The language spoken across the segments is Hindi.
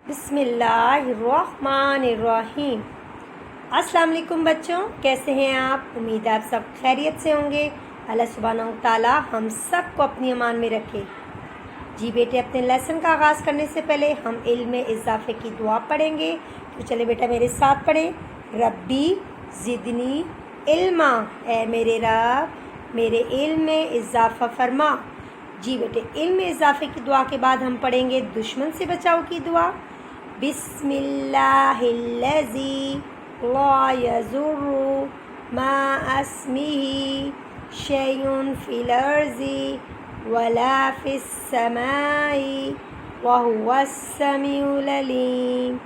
बिस्मिल्लाहिर्रहमानिर्रहीम। अस्सलाम वालेकुम बच्चों, कैसे हैं आप? उम्मीद है आप सब खैरियत से होंगे। अल्लाह सुब्हानहू ताला हम सब को अपनी अमान में रखे। जी बेटे, अपने लेसन का आगाज़ करने से पहले हम इल्म में इजाफ़े की दुआ पढ़ेंगे। तो चले बेटा मेरे साथ पढ़ें। रब्बी ज़िदनी इल्मा, ए मेरे रब मेरे इल्म में इजाफ़ा फरमा। जी बेटे, इल्म में इजाफ़े की दुआ के बाद हम पढ़ेंगे दुश्मन से बचाव की दुआ। बिस्मिल्लाहिल्लज़ी ला यज़ुर्रु मा अस्मिही शैउन फिल अर्ज़ि वला फिस समाई वहुवस समीउल अलीम।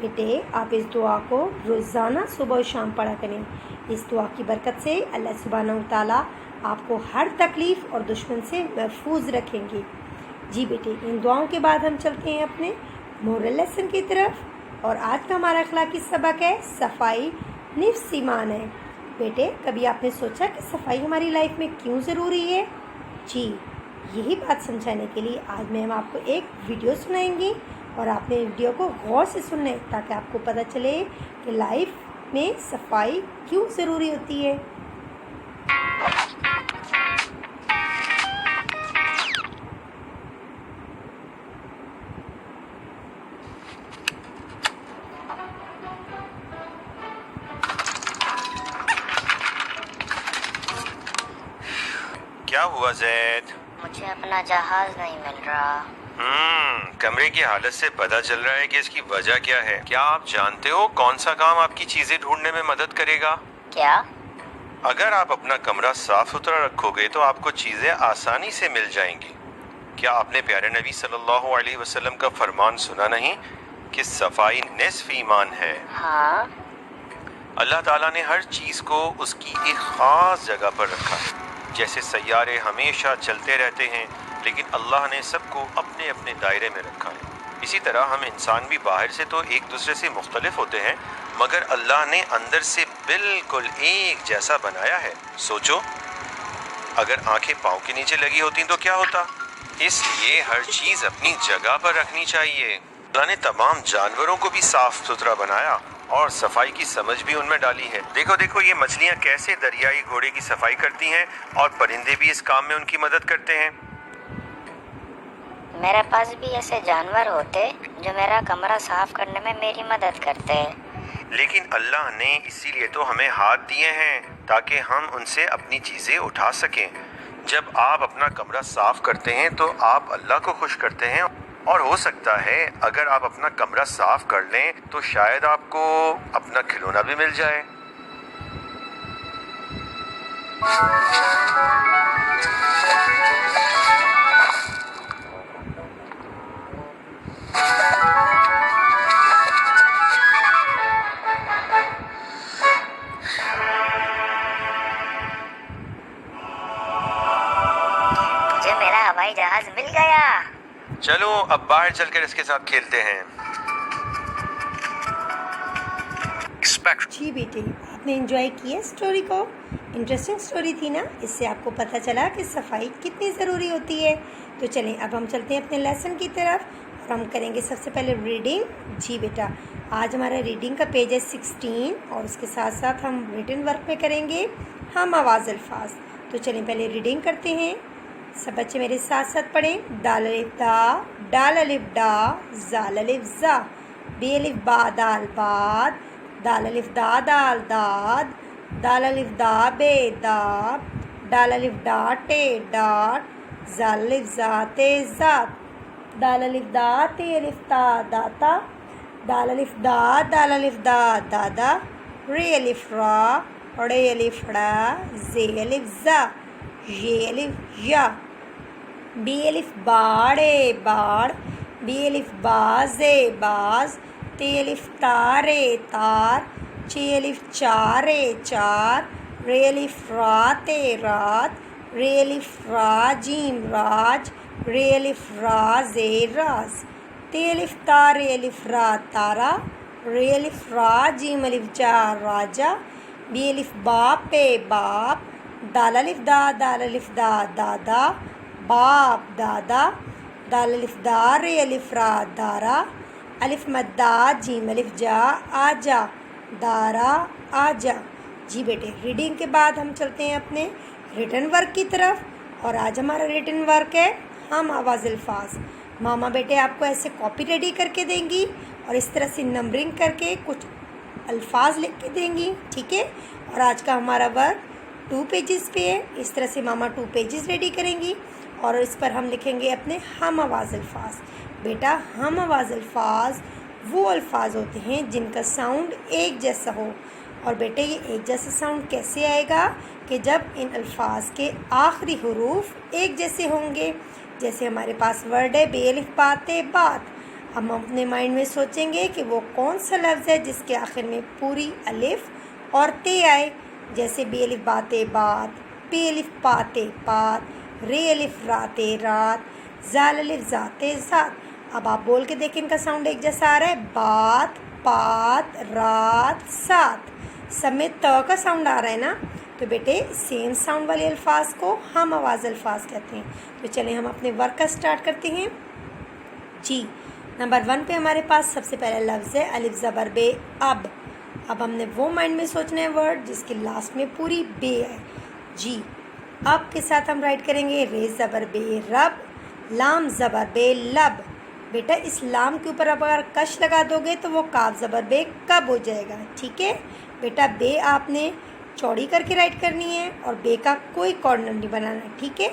बेटे, आप इस दुआ को रोज़ाना सुबह और शाम पढ़ा करें। इस दुआ की बरकत से अल्लाह सुब्हानहू ताला आपको हर तकलीफ़ और दुश्मन से महफूज रखेंगे। जी बेटे, इन दुआओं के बाद हम चलते हैं अपने मोरल लेसन की तरफ। और आज का हमारा अखलाकी सबक है सफाई निफ्स ईमान है। बेटे, कभी आपने सोचा कि सफाई हमारी लाइफ में क्यों ज़रूरी है? जी, यही बात समझाने के लिए आज मैं हम आपको एक वीडियो सुनाएंगी और आपने वीडियो को गौर से सुनना है ताकि आपको पता चले कि लाइफ में सफाई क्यों ज़रूरी होती है। क्या हुआ जैद? मुझे अपना जहाज नहीं मिल रहा। कमरे की हालत से पता चल रहा है कि इसकी वजह क्या है। क्या आप जानते हो कौन सा काम आपकी चीजें ढूंढने में मदद करेगा? क्या? अगर आप अपना कमरा साफ सुथरा रखोगे तो आपको चीजें आसानी से मिल जाएंगी। क्या आपने प्यारे नबी सल्लल्लाहु अलैहि वसल्लम का फरमान सुना नहीं कि सफाई निस्फ ईमान है? हाँ। अल्लाह ताला ने हर चीज को उसकी एक खास जगह पर रखा है। जैसे सैयारे हमेशा चलते रहते हैं, लेकिन अल्लाह ने सबको अपने अपने दायरे में रखा है। इसी तरह हम इंसान भी बाहर से तो एक दूसरे से मुख्तलिफ होते हैं, मगर अल्लाह ने अंदर से बिल्कुल एक जैसा बनाया है। सोचो, अगर आंखें पाँव के नीचे लगी होती तो क्या होता? इसलिए हर चीज अपनी जगह पर रखनी चाहिए। अल्लाह ने तमाम जानवरों को भी साफ सुथरा बनाया और सफाई की समझ भी उनमें डाली है। देखो देखो, ये मछलियाँ कैसे दरियाई घोड़े की सफाई करती हैं और परिंदे भी इस काम में उनकी मदद करते हैं। मेरे पास भी ऐसे जानवर होते जो मेरा कमरा साफ करने में मेरी मदद करते हैं। लेकिन अल्लाह ने इसीलिए तो हमें हाथ दिए हैं ताकि हम उनसे अपनी चीजें उठा सकें। जब आप अपना कमरा साफ करते हैं तो आप अल्लाह को खुश करते हैं। और हो सकता है अगर आप अपना कमरा साफ कर लें तो शायद आपको अपना खिलौना भी मिल जाए। मुझे मेरा हवाई जहाज मिल गया। चलो अब बाहर चलकर इसके साथ खेलते हैं। जी बेटे, आपने एंजॉय किया स्टोरी को? इंटरेस्टिंग स्टोरी थी ना? इससे आपको पता चला कि सफाई कितनी ज़रूरी होती है। तो चलें अब हम चलते हैं अपने लेसन की तरफ और हम करेंगे सबसे पहले रीडिंग। जी बेटा, आज हमारा रीडिंग का पेज है 16 और उसके साथ साथ हम रिटन वर्क में करेंगे हम आवाज़ अल्फाज। तो चलें पहले रीडिंग करते हैं। सब बच्चे मेरे साथ साथ पढ़ें। दाल अलिफ दा, डाल अलिफ डा, जाल अलिफ जा, बे अलिफ बा दाल बाद, दाल अलिफ दा दाल दाद, दाल अलिफ दा बे दाब, दाल अलिफ डा टे डाट, जाल अलिफ जा ते जात, दाल अलिफ दा ते अलिफ ता दाता, दाल अलिफ दा दाल अलिफ दा दादा, रे अलिफ रा, रे अलिफ ड़ा, जे अलिफ जा, ये अलिफ या, बी अलिफ बाड़े बाड़, बी अलिफ बाज़े बाज, ते अलिफ तारे तार, चे अलिफ चारे चार, रे अलिफ राते रात, रे अलिफ राजीम राज, रे अलिफ राजे राज, ते अलिफ तारे अलिफ रा तारा, रे अलिफ राजीम अलिफ जा राजा, बी अलिफ बापे बाप, दाल अलिफ दा दादा, बाप दादा, दाल अलिफ दार अलिफ रा दारा, अलिफ मद्दा, जीम अलिफ जा, आजा, दारा, आजा। जी बेटे, रीडिंग के बाद हम चलते हैं अपने रिटन वर्क की तरफ, और आज हमारा रिटन वर्क है हम आवाज़ अल्फाज। मामा बेटे आपको ऐसे कॉपी रेडी करके देंगी और इस तरह से नंबरिंग करके कुछ अल्फाज लिख के देंगी, ठीक है। और आज का हमारा वर्क 2 पेजेस पे है। इस तरह से मामा 2 पेजेस रेडी करेंगी और इस पर हम लिखेंगे अपने हम आवाज़ अल्फाज। बेटा, हम आवाज़ अल्फाज वो अल्फाज होते हैं जिनका साउंड एक जैसा हो। और बेटे, ये एक जैसा साउंड कैसे आएगा कि जब इन अल्फाज के आखिरी हुरूफ एक जैसे होंगे। जैसे हमारे पास वर्ड है बेअलिफ बाते बात। हम अपने माइंड में सोचेंगे कि वो कौन सा लफ्ज़ है जिसके आखिर में पूरी अलिफ और ते आए। जैसे बेअलिफ बाते बात, पे अलिफ पाते पात, रे अलिफ राते रात, जाल अलिफ जाते जात। अब आप बोल के देखें, इनका साउंड एक जैसा आ रहा है। बात, पात, रात, सात, सब में त का साउंड आ रहा है ना। तो बेटे, सेम साउंड वाले अल्फाज को हम आवाज़ अल्फाज कहते हैं। तो चलें हम अपने वर्क का स्टार्ट करते हैं। जी, नंबर 1 पे हमारे पास सबसे पहला लफ्ज़ है अलिफ ज़बर बे अब। अब हमने वो माइंड में सोचना है वर्ड जिसके लास्ट में पूरी बे है। जी, अब के साथ हम राइट करेंगे रे ज़बर बे रब, लाम ज़बर बे लब। बेटा, इस लाम के ऊपर अब अगर कश लगा दोगे तो वो काफ ज़बर बे कब हो जाएगा, ठीक है। बेटा, बे आपने चौड़ी करके राइट करनी है और बे का कोई कॉर्नर नहीं बनाना, ठीक है।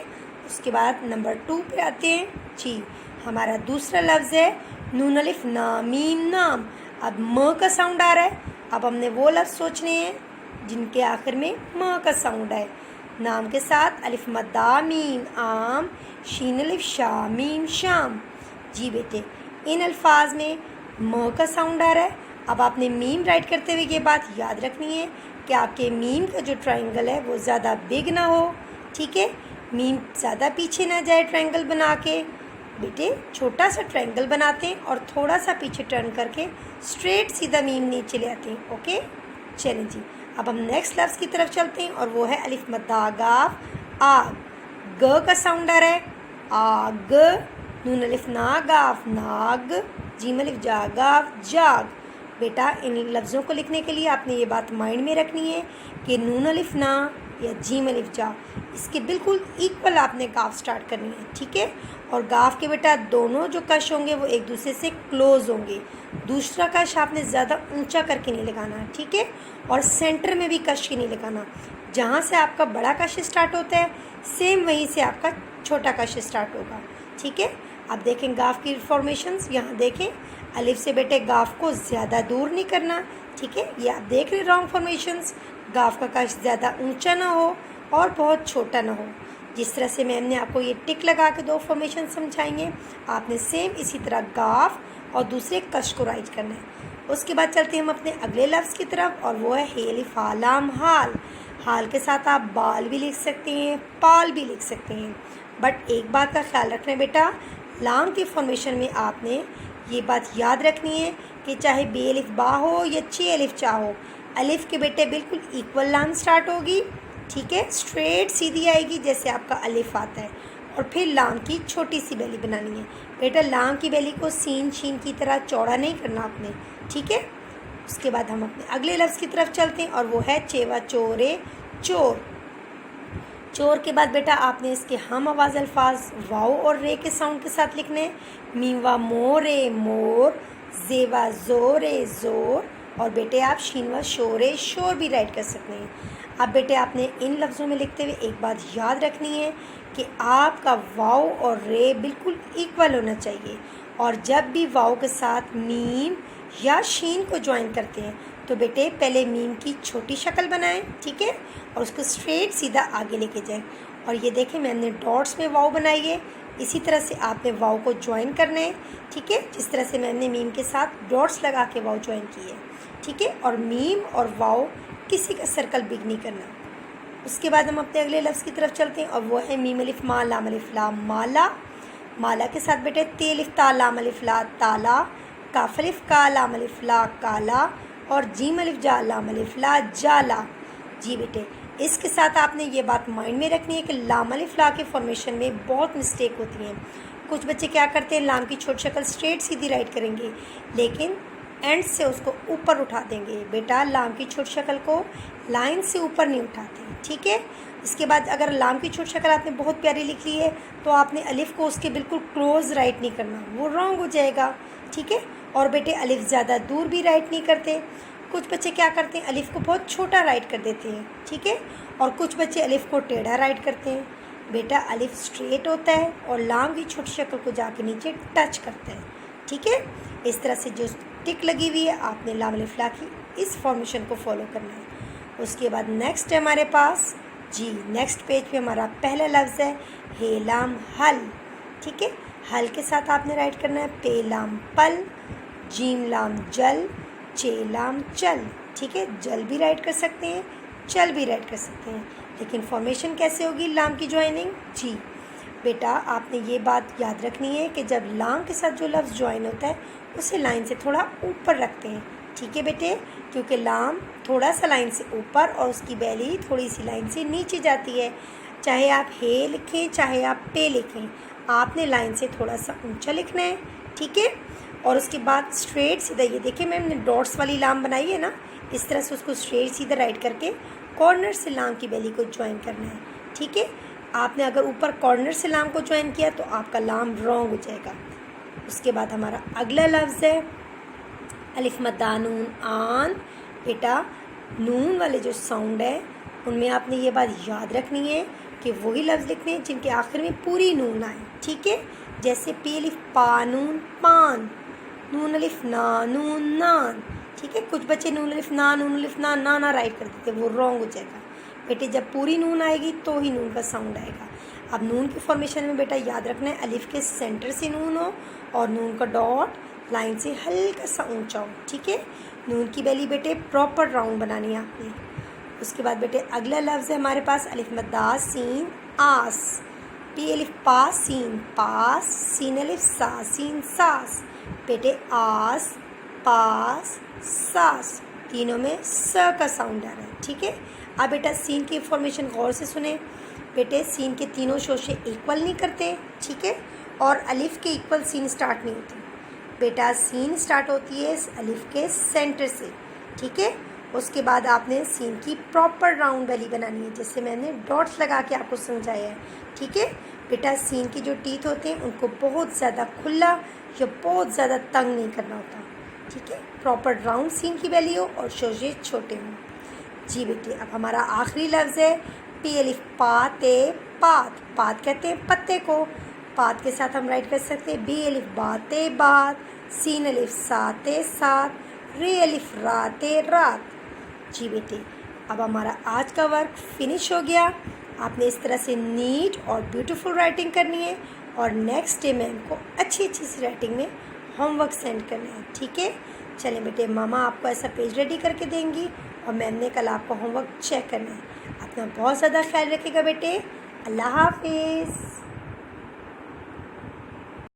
उसके बाद नंबर 2 पे आते हैं। जी, हमारा दूसरा लफ्ज़ है नून अलिफ ना मीम नाम। अब म का साउंड आ रहा है। अब हमने वो लफ्ज़ सोचने हैं जिनके आखिर में म का साउंड है। नाम के साथ अलिफ मद्दा मीम आम, शीन अलिफ शा मीम शाम। जी बेटे, इन अल्फाज में म का साउंड आ रहा है। अब आपने मीम राइट करते हुए ये बात याद रखनी है कि आपके मीम का जो ट्रायंगल है वो ज़्यादा बिग ना हो, ठीक है। मीम ज़्यादा पीछे ना जाए ट्रायंगल बना के। बेटे, छोटा सा ट्रायंगल बनाते हैं और थोड़ा सा पीछे टर्न करके स्ट्रेट सीधा मीम नीचे ले आते हैं, ओके। चलें जी, अब हम नेक्स्ट लफ्ज़ की तरफ चलते हैं और वो है अलिफ मद्दा गाफ आग। ग का साउंड आ रहा है। आग, नून अलिफ ना गाफ नाग, जीम अलिफ जा गाफ जाग। बेटा, इन लफ्ज़ों को लिखने के लिए आपने ये बात माइंड में रखनी है कि नून अलिफ ना या जीम अलिफ जा, इसके बिल्कुल इक्वल आपने गाफ स्टार्ट करनी है, ठीक है। और गाफ के बेटा दोनों जो कश होंगे वो एक दूसरे से क्लोज होंगे। दूसरा कश आपने ज़्यादा ऊंचा करके नहीं लगाना, ठीक है। और सेंटर में भी कश ही नहीं लगाना। जहाँ से आपका बड़ा कश स्टार्ट होता है सेम वहीं से आपका छोटा कश स्टार्ट होगा, ठीक है। अब देखें गाफ की फॉर्मेशंस, यहाँ देखें अलिफ से बेटे गाफ को ज़्यादा दूर नहीं करना, ठीक है। ये आप देख रहे रॉन्ग फॉर्मेशंस। गाफ का कश ज़्यादा ऊंचा ना हो और बहुत छोटा ना हो। जिस तरह से मैंने आपको ये टिक लगा के 2 फॉर्मेशन समझाएंगे, आपने सेम इसी तरह गाफ और दूसरे कश को राइट करना है। उसके बाद चलते हैं हम अपने अगले लफ्ज़ की तरफ और वो है हेलिफ हालाम हाल। हाल के साथ आप बाल भी लिख सकते हैं, पाल भी लिख सकते हैं। बट एक बात का ख्याल रखना है बेटा, लाम की फॉर्मेशन में आपने ये बात याद रखनी है कि चाहे बे अलिफ बा हो या चे अलिफ चा हो, अलिफ के बेटे बिल्कुल इक्वल लाम स्टार्ट होगी, ठीक है। स्ट्रेट सीधी आएगी जैसे आपका अलिफ आता है। और फिर लाम की छोटी सी बेली बनानी है। बेटा, लाम की बेली को सीन शीन की तरह चौड़ा नहीं करना आपने, ठीक है। उसके बाद हम अपने अगले लफ्ज़ की तरफ चलते हैं और वो है चेवा चोरे चोर। चोर के बाद बेटा आपने इसके हम आवाज़ अल्फाज वाओ और रे के साउंड के साथ लिखने हैं। मीवा मोरे मोर, जेवा जोरे जोर। और बेटे आप शीनवा शोरे शोर भी राइट कर सकते हैं। अब बेटे आपने इन लफ्ज़ों में लिखते हुए एक बात याद रखनी है कि आपका वाओ और रे बिल्कुल इक्वल होना चाहिए। और जब भी वाओ के साथ मीम या शीन को ज्वाइन करते हैं तो बेटे पहले मीम की छोटी शक्ल बनाएं, ठीक है, और उसको स्ट्रेट सीधा आगे लेके जाएं। और ये देखें मैंने डॉट्स में वाओ बनाई है, इसी तरह से आपने वाओ को ज्वाइन करना है, ठीक है। जिस तरह से मैंने मीम के साथ डॉट्स लगा के वाओ ज्वाइन की है, ठीक है। और मीम और वाओ किसी का सर्कल बिग नहीं करना। उसके बाद हम अपने अगले लफ्ज़ की तरफ चलते हैं और वो है मीम अलिफ मा लाम अलिफ ला माला। माला के साथ बेटे ते अलिफ ता लाम अलिफ ला ताला, काफ अलिफ का लाम अलिफ ला काला और जीम अलिफ जा लाम अलिफ ला जाला। जी बेटे, इसके साथ आपने ये बात माइंड में रखनी है कि लाम अलिफ ला के फॉर्मेशन में बहुत मिस्टेक होती हैं। कुछ बच्चे क्या करते हैं, लाम की छोटी शक्ल स्ट्रेट सीधी राइट करेंगे, लेकिन एंड से उसको ऊपर उठा देंगे। बेटा लाम की छोटी शक्ल को लाइन से ऊपर नहीं उठाते, ठीक है। इसके बाद अगर लाम की छोटी शक्ल आपने बहुत प्यारी लिख ली है तो आपने अलिफ को उसके बिल्कुल क्लोज राइट नहीं करना, वो रॉन्ग हो जाएगा, ठीक है। और बेटे अलिफ ज़्यादा दूर भी राइट नहीं करते। कुछ बच्चे क्या करते हैं, अलिफ को बहुत छोटा राइट कर देते हैं, ठीक है। और कुछ बच्चे अलिफ को टेढ़ा राइट करते हैं। बेटा अलिफ स्ट्रेट होता है और लाम की छोटी शक्ल को जाके नीचे टच करता है, ठीक है। इस तरह से जो टिक लगी हुई है आपने लाम अलिफ ला की इस फॉर्मेशन को फॉलो करना है। उसके बाद नेक्स्ट है हमारे पास जी, नेक्स्ट पेज पे हमारा पहला लफ्ज़ है हे लाम हल, ठीक है। हल के साथ आपने राइट करना है पे लाम पल, जीम लाम जल, चे लाम चल, ठीक है। जल भी राइट कर सकते हैं, चल भी राइट कर सकते हैं, लेकिन फॉर्मेशन कैसे होगी लाम की ज्वाइनिंग जी। बेटा आपने ये बात याद रखनी है कि जब लाम के साथ जो लफ्ज़ ज्वाइन होता है उसे लाइन से थोड़ा ऊपर रखते हैं, ठीक है बेटे, क्योंकि लाम थोड़ा सा लाइन से ऊपर और उसकी बैली थोड़ी सी लाइन से नीचे जाती है। चाहे आप हे लिखें चाहे आप पे लिखें, आपने लाइन से थोड़ा सा ऊंचा लिखना है, ठीक है। और उसके बाद स्ट्रेट सीधा, ये देखिए मैंने डॉट्स वाली लाम बनाई है ना, इस तरह से उसको स्ट्रेट सीधा राइट करके कॉर्नर से लाम की बैली को ज्वाइन करना है, ठीक है। आपने अगर ऊपर कॉर्नर से लाम को ज्वाइन किया तो आपका लाम रॉन्ग हो जाएगा। उसके बाद हमारा अगला लफ्ज़ है अलिफ मद्दा नून आन। बेटा नून वाले जो साउंड है उनमें आपने ये बात याद रखनी है कि वही लफ्ज़ लिखने हैं जिनके आखिर में पूरी नून आए, ठीक है। जैसे पे अलिफ पा नून पान, नून अलिफ ना नून नान, ठीक है। कुछ बच्चे नून अलिफ ना ना राइट कर देते, वो रॉन्ग हो जाएगा। बेटे जब पूरी नून आएगी तो ही नून का साउंड आएगा। अब नून की फॉर्मेशन में बेटा याद रखना है अलिफ के सेंटर से नून हो और नून का डॉट लाइन से हल्का सा ऊंचा हो, ठीक है। नून की बैली बेटे प्रॉपर राउंड बनानी है आपने। उसके बाद बेटे अगला लफ्ज़ है हमारे पास अलिफ मद्दा सीन आस, पी अलिफ पा सीन पास, सीन अलिफ सा सीन सास। बेटे आस पास सास, तीनों में स का साउंड आ रहा है, ठीक है। अब बेटा सीन की फॉर्मेशन गौर से सुने। बेटे सीन के तीनों शोशे इक्वल नहीं करते, ठीक है। और अलिफ के इक्वल सीन स्टार्ट नहीं होती। बेटा सीन स्टार्ट होती है अलिफ के सेंटर से, ठीक है। उसके बाद आपने सीन की प्रॉपर राउंड बैली बनानी है, जैसे मैंने डॉट्स लगा के आपको समझाया है, ठीक है। बेटा सीन के जो टीथ होते हैं उनको बहुत ज़्यादा खुला या बहुत ज़्यादा तंग नहीं करना होता, ठीक है। प्रॉपर राउंड सीन की बैली हो और शोशे छोटे हों जी बेटे। अब हमारा आखिरी लफ्ज़ है पी अलिफ पाते पात, पात कहते हैं पत्ते को, पात के साथ हम राइट कर सकते हैं बी अलिफ बाते बात, सीन अलिफ साते सात, रे अलिफ राते रात जी बेटे। अब हमारा आज का वर्क फिनिश हो गया। आपने इस तरह से नीट और ब्यूटीफुल राइटिंग करनी है और नेक्स्ट डे मैम को अच्छी अच्छी सी राइटिंग में होमवर्क सेंड करना है, ठीक है। चलें बेटे, मामा आपको ऐसा पेज रेडी करके देंगी और मैम ने कल आपको होमवर्क चेक करना है। अपना बहुत ज़्यादा ख्याल रखिएगा बेटे। अल्लाह हाफिज़।